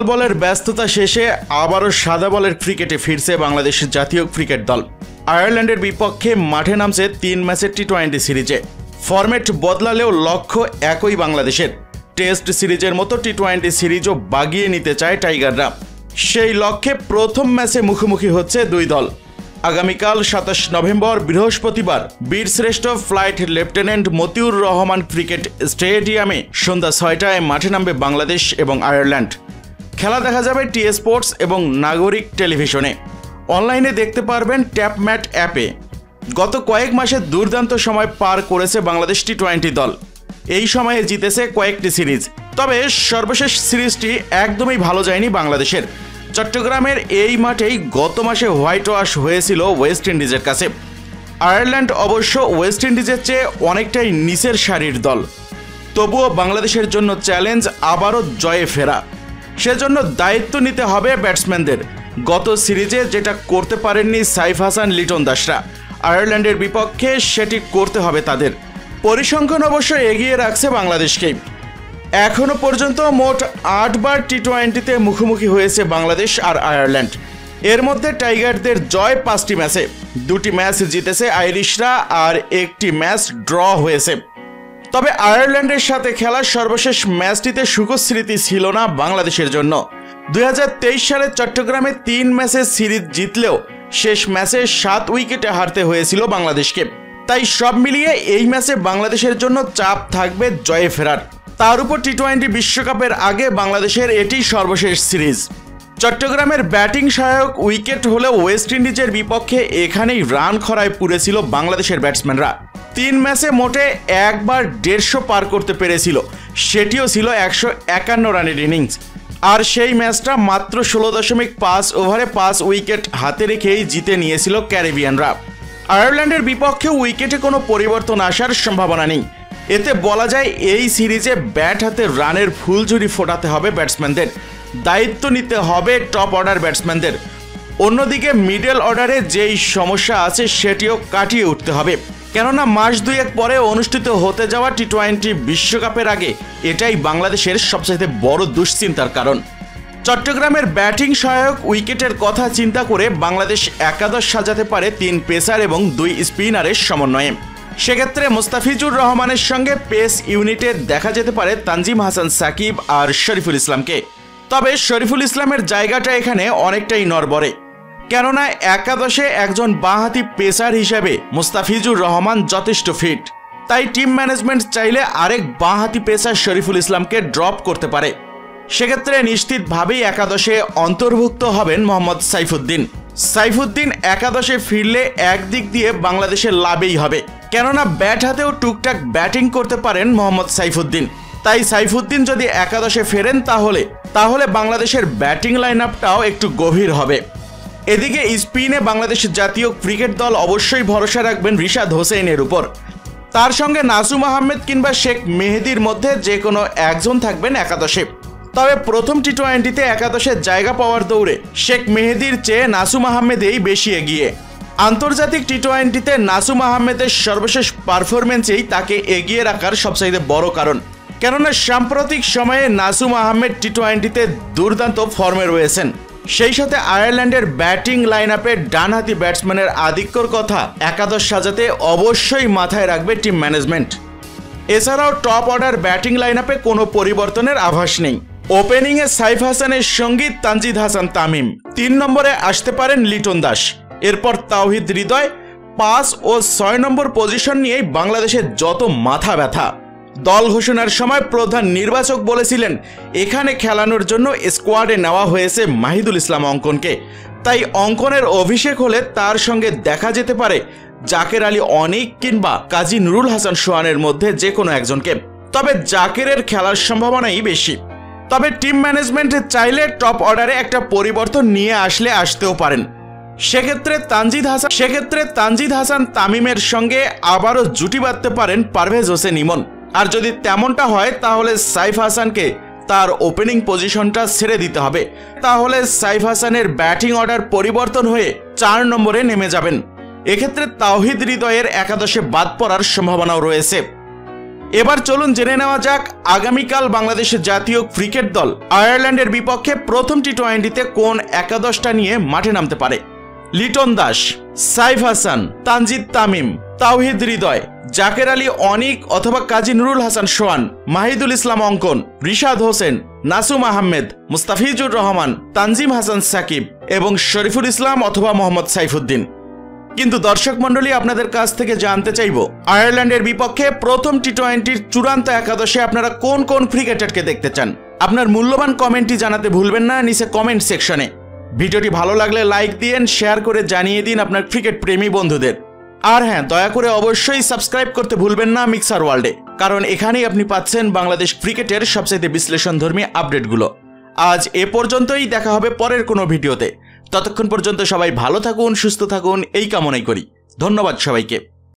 বলের ব্যস্ততা শেষে আবারও সাদা বলের ক্রিকেটে ফিরছে বাংলাদেশের জাতীয় ক্রিকেট দল। আয়ারল্যান্ডের বিপক্ষে মাঠে নামছে 3 ম্যাচের টি-20 সিরিজে। ফরম্যাট বদলালেও লক্ষ্য একই বাংলাদেশের। টেস্ট সিরিজের মতো টি-20 সিরিজও বাগিয়ে নিতে চায় টাইগাররা। সেই লক্ষ্যে প্রথম ম্যাচে মুখোমুখি হচ্ছে দুই দল। আগামীকাল 27 নভেম্বর বৃহস্পতিবার বীরশ্রেষ্ঠ flight lieutenant Motiur Rahman cricket স্টেডিয়ামে সন্ধ্যা 6টায় মাঠে নামবে বাংলাদেশ এবং আয়ারল্যান্ড। খেলা দেখা যাবে টি স্পোর্টস এবং নাগরিক টেলিভিশনে। অনলাইনে দেখতে পারবেন ট্যাপম্যাট অ্যাপে। গত কয়েক মাসে দুর্দান্ত সময় পার করেছে বাংলাদেশ টি-20 দল। এই সময়ে জিতেছে কয়েকটি সিরিজ, তবে সর্বশেষ সিরিজটি একদমই ভালো যায়নি বাংলাদেশের। চট্টগ্রামের এই মাঠেই গত মাসে হোয়াইট ওয়াশ হয়েছিল ওয়েস্ট ইন্ডিজের কাছে। আয়ারল্যান্ড অবশ্য ওয়েস্ট ইন্ডিজের চেয়ে অনেকটাই নিচের সারির দল। তবুও বাংলাদেশের জন্য চ্যালেঞ্জ আবারও জয়ে ফেরা। সেজন্য দায়িত্ব নিতে হবে ব্যাটসম্যানদের। গত সিরিজে যেটা করতে পারেননি সাইফ হাসান লিটন দাসরা, আয়ারল্যান্ডের বিপক্ষে সেটি করতে হবে তাদের। পরিসংখ্যান অবশ্য এগিয়ে রাখছে বাংলাদেশকেই। এখনও পর্যন্ত মোট 8 বার টি-20তে মুখোমুখি হয়েছে বাংলাদেশ আর আয়ারল্যান্ড। এর মধ্যে টাইগারদের জয় 5টি ম্যাচে। 2টি ম্যাচ জিতেছে আইরিশরা আর 1টি ম্যাচ ড্র হয়েছে। তবে আয়ারল্যান্ডের সাথে খেলা সর্বশেষ ম্যাচটিতে সুখদ স্মৃতি ছিল না বাংলাদেশের জন্য। 2023 সালে চট্টগ্রামে 3 ম্যাচের সিরিজ জিতলেও শেষ ম্যাচে 7 উইকেটে হারতে হয়েছিল বাংলাদেশকে। তাই সব মিলিয়ে এই ম্যাচে বাংলাদেশের জন্য চাপ থাকবে জয়ে ফেরার। তার উপর টি-20 বিশ্বকাপের আগে বাংলাদেশের এটি সর্বশেষ সিরিজ। চট্টগ্রামের ব্যাটিং সহায়ক উইকেট হলেও ওয়েস্ট ইন্ডিজের বিপক্ষে এখানেই রান খরায় পুড়েছিল বাংলাদেশের ব্যাটসম্যানরা। 3 ম্যাচে মোটে একবার 150 পার করতে পেরেছিল, সেটিও ছিল 151 রানের ইনিংস। আর সেই ম্যাচটা মাত্র 16.5 ওভারে 5 উইকেট হাতে রেখেই জিতে নিয়েছিল ক্যারিবিয়ানরা। আয়ারল্যান্ডের বিপক্ষে উইকেটে কোনো পরিবর্তন আসার সম্ভাবনা নেই। এতে বলা যায় এই সিরিজে ব্যাট হাতে রানের ফুলঝুরি ফোটাতে হবে ব্যাটসম্যানদের। দায়িত্ব নিতে হবে টপ অর্ডার ব্যাটসম্যানদের। অন্যদিকে মিডল অর্ডারে যেই সমস্যা আছে সেটিও কাটিয়ে উঠতে হবে, কেননা মাস 2-1 পরে অনুষ্ঠিত হতে যাওয়া টি-20 বিশ্বকাপের আগে এটাই বাংলাদেশের সবচেয়ে বড় দুশ্চিন্তার কারণ। চট্টগ্রামের ব্যাটিং সহায়ক উইকেটের কথা চিন্তা করে বাংলাদেশ একাদশ সাজাতে পারে 3 পেসার এবং 2 স্পিনারের সমন্বয়ে। সেক্ষেত্রে মুস্তাফিজুর রহমানের সঙ্গে পেস ইউনিটে দেখা যেতে পারে তানজিম হাসান সাকিব আর শরীফুল ইসলামকে। তবে শরীফুল ইসলামের জায়গাটা এখানে অনেকটাই নড়বড়ে, কেননা একাদশে একজন বাঁহাতি পেসার হিসেবে মুস্তাফিজুর রহমান যথেষ্ট ফিট। তাই টিম ম্যানেজমেন্ট চাইলে আরেক বাঁহাতি পেসার শরীফুল ইসলামকে ড্রপ করতে পারে। সেক্ষেত্রে নিশ্চিতভাবেই একাদশে অন্তর্ভুক্ত হবেন মোহাম্মদ সাইফুদ্দিন। সাইফুদ্দিন একাদশে ফিরলে একদিক দিয়ে বাংলাদেশের লাভই হবে, কেননা ব্যাট হাতেও টুকটাক ব্যাটিং করতে পারেন মোহাম্মদ সাইফুদ্দিন। তাই সাইফুদ্দিন যদি একাদশে ফেরেন তাহলে বাংলাদেশের ব্যাটিং লাইন আপটাও একটু গভীর হবে। এদিকে স্পিনে বাংলাদেশের জাতীয় ক্রিকেট দল অবশ্যই ভরসা রাখবেন রিশাদ হোসেনের উপর। তার সঙ্গে নাসুম আহমেদ কিংবা শেখ মেহেদির মধ্যে যে কোনো একজন থাকবেন একাদশে। তবে প্রথম টি-20তে একাদশের জায়গা পাওয়ার দৌড়ে শেখ মেহেদির চেয়ে নাসুম আহমেদই বেশি এগিয়ে। আন্তর্জাতিক টি-20তে নাসুম আহমেদের সর্বশেষ পারফরমেন্সেই তাকে এগিয়ে রাখার সবচাইতে বড় কারণ, কেননা সাম্প্রতিক সময়ে নাসুম আহমেদ টি-20তে দুর্দান্ত ফর্মে রয়েছেন। সেই সাথে আয়ারল্যান্ডের ব্যাটিং লাইন আপে ডানহাতি ব্যাটসম্যানের আধিক্যর কথা একাদশ সাজাতে অবশ্যই মাথায় রাখবে টিম ম্যানেজমেন্ট। এছাড়াও টপ অর্ডার ব্যাটিং লাইন আপে কোনো পরিবর্তনের আভাস নেই। ওপেনিংয়ে সাইফ হাসানের সঙ্গী তানজিদ হাসান তামিম, 3 নম্বরে আসতে পারেন লিটন দাস। এরপর তাওহিদ হৃদয় 5 ও 6 নম্বর পজিশন নিয়েই বাংলাদেশের যত মাথা ব্যথা। দল ঘোষণার সময় প্রধান নির্বাচক বলেছিলেন এখানে খেলানোর জন্য স্কোয়াডে নেওয়া হয়েছে মাহিদুল ইসলাম অঙ্কনকে। তাই অঙ্কনের অভিষেক হলে তার সঙ্গে দেখা যেতে পারে জাকের আলী অনিক কিংবা কাজী নুরুল হাসান সোহানের মধ্যে যে কোনো একজনকে। তবে জাকেরের খেলার সম্ভাবনাই বেশি। তবে টিম ম্যানেজমেন্ট চাইলে টপ অর্ডারে একটা পরিবর্তন নিয়ে আসতেও পারেন। সেক্ষেত্রে তানজিদ হাসান তামিমের সঙ্গে আবারও জুটি বাঁধতে পারেন পারভেজ হোসেন ইমন। আর যদি তেমনটা হয় তাহলে সাইফ হাসানকে তার ওপেনিং পজিশনটা ছেড়ে দিতে হবে। তাহলে সাইফ হাসানের ব্যাটিং অর্ডার পরিবর্তন হয়ে 4 নম্বরে নেমে যাবেন। এক্ষেত্রে তাওহিদ হৃদয়ের একাদশে বাদ পড়ার সম্ভাবনাও রয়েছে। এবার চলুন জেনে নেওয়া যাক আগামীকাল বাংলাদেশের জাতীয় ক্রিকেট দল আয়ারল্যান্ডের বিপক্ষে প্রথম টি-20তে কোন একাদশটা নিয়ে মাঠে নামতে পারে। লিটন দাস, সাইফ হাসান, তানজিদ তামিম, তাওহিদ হৃদয়, জাকের আলী অনিক অথবা কাজী নুরুল হাসান সোহান, মাহিদুল ইসলাম অঙ্কন, রিশাদ হোসেন, নাসুম আহমেদ, মুস্তাফিজুর রহমান, তানজিম হাসান সাকিব এবং শরীফুল ইসলাম অথবা মোহাম্মদ সাইফুদ্দিন। কিন্তু দর্শক মণ্ডলী, আপনাদের কাছ থেকে জানতে চাইব আয়ারল্যান্ডের বিপক্ষে প্রথম টি-20র চূড়ান্ত একাদশে আপনারা কোন কোন ক্রিকেটারকে দেখতে চান। আপনার মূল্যবান কমেন্টটি জানাতে ভুলবেন না নিচে কমেন্ট সেকশনে। ভিডিওটি ভালো লাগলে লাইক দিন, শেয়ার করে জানিয়ে দিন আপনার ক্রিকেট প্রেমী বন্ধুদের। আর হ্যাঁ, দয়া করে অবশ্যই সাবস্ক্রাইব করতে ভুলবেন না মিক্সার ওয়ার্ল্ডে, কারণ এখানেই আপনি পাচ্ছেন বাংলাদেশ ক্রিকেটের সবচেয়ে বিশ্লেষণধর্মী আপডেটগুলো। আজ এ পর্যন্তই, দেখা হবে পরের কোনো ভিডিওতে। ততক্ষণ পর্যন্ত সবাই ভালো থাকুন, সুস্থ থাকুন এই কামনাই করি। ধন্যবাদ সবাইকে।